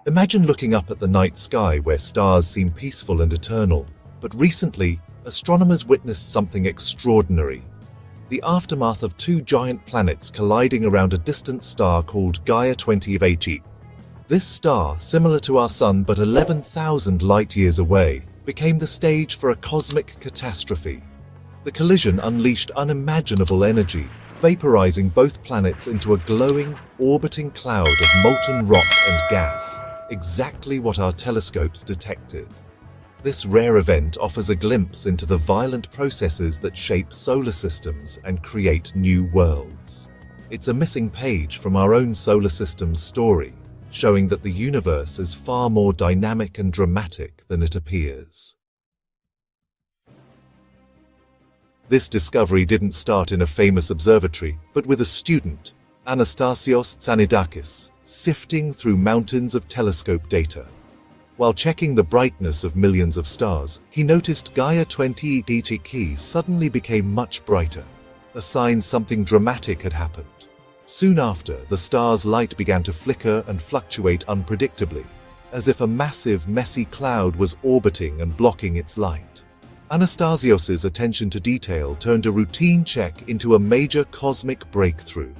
Imagine looking up at the night sky where stars seem peaceful and eternal, but recently, astronomers witnessed something extraordinary. The aftermath of two giant planets colliding around a distant star called Gaia 20He. This star, similar to our Sun but 11,000 light-years away, became the stage for a cosmic catastrophe. The collision unleashed unimaginable energy, vaporizing both planets into a glowing, orbiting cloud of molten rock and gas, exactly what our telescopes detected. This rare event offers a glimpse into the violent processes that shape solar systems and create new worlds. It's a missing page from our own solar system's story, showing that the universe is far more dynamic and dramatic than it appears. This discovery didn't start in a famous observatory, but with a student, Anastasios Tzanidakis, sifting through mountains of telescope data. While checking the brightness of millions of stars, he noticed Gaia 20He suddenly became much brighter, a sign something dramatic had happened. Soon after, the star's light began to flicker and fluctuate unpredictably, as if a massive, messy cloud was orbiting and blocking its light. Anastasios's attention to detail turned a routine check into a major cosmic breakthrough.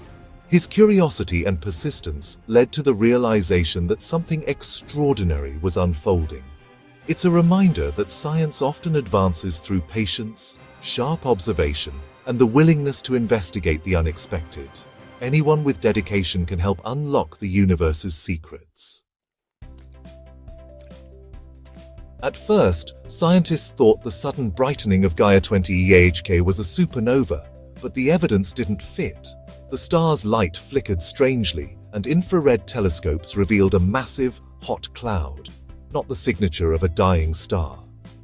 His curiosity and persistence led to the realization that something extraordinary was unfolding. It's a reminder that science often advances through patience, sharp observation, and the willingness to investigate the unexpected. Anyone with dedication can help unlock the universe's secrets. At first, scientists thought the sudden brightening of Gaia 20He was a supernova, but the evidence didn't fit. The star's light flickered strangely, and infrared telescopes revealed a massive, hot cloud, not the signature of a dying star.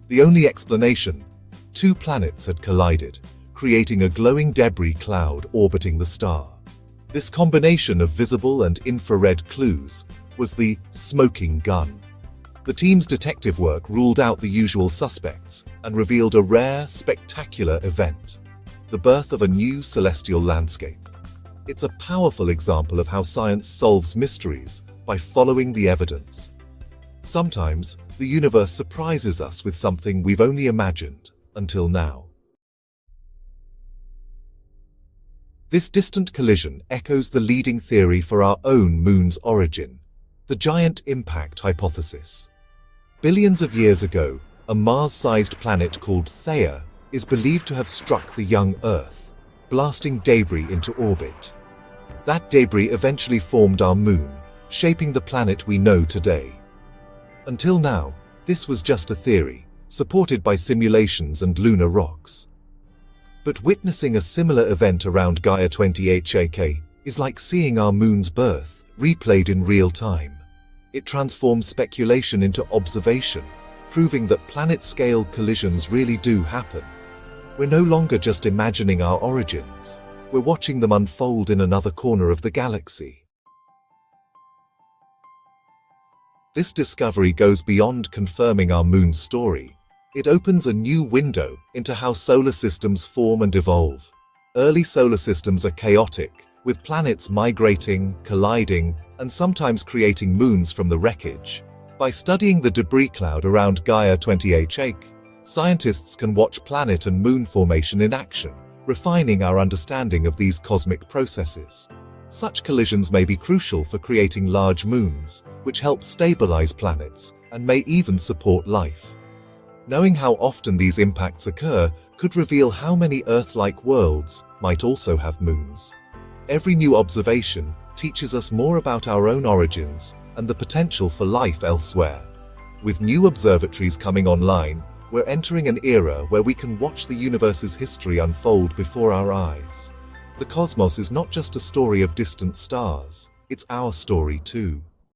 The only explanation: two planets had collided, creating a glowing debris cloud orbiting the star. This combination of visible and infrared clues was the smoking gun. The team's detective work ruled out the usual suspects and revealed a rare, spectacular event: the birth of a new celestial landscape. It's a powerful example of how science solves mysteries by following the evidence. Sometimes, the universe surprises us with something we've only imagined until now. This distant collision echoes the leading theory for our own moon's origin, the giant impact hypothesis. Billions of years ago, a Mars-sized planet called Theia is believed to have struck the young Earth, blasting debris into orbit. That debris eventually formed our moon, shaping the planet we know today. Until now, this was just a theory, supported by simulations and lunar rocks. But witnessing a similar event around Gaia 20He is like seeing our moon's birth replayed in real time. It transforms speculation into observation, proving that planet-scale collisions really do happen. We're no longer just imagining our origins. We're watching them unfold in another corner of the galaxy. This discovery goes beyond confirming our moon's story. It opens a new window into how solar systems form and evolve. Early solar systems are chaotic, with planets migrating, colliding, and sometimes creating moons from the wreckage. By studying the debris cloud around Gaia 20He, scientists can watch planet and moon formation in action, refining our understanding of these cosmic processes. Such collisions may be crucial for creating large moons, which help stabilize planets and may even support life. Knowing how often these impacts occur could reveal how many Earth-like worlds might also have moons. Every new observation teaches us more about our own origins and the potential for life elsewhere. With new observatories coming online, we're entering an era where we can watch the universe's history unfold before our eyes. The cosmos is not just a story of distant stars, it's our story too.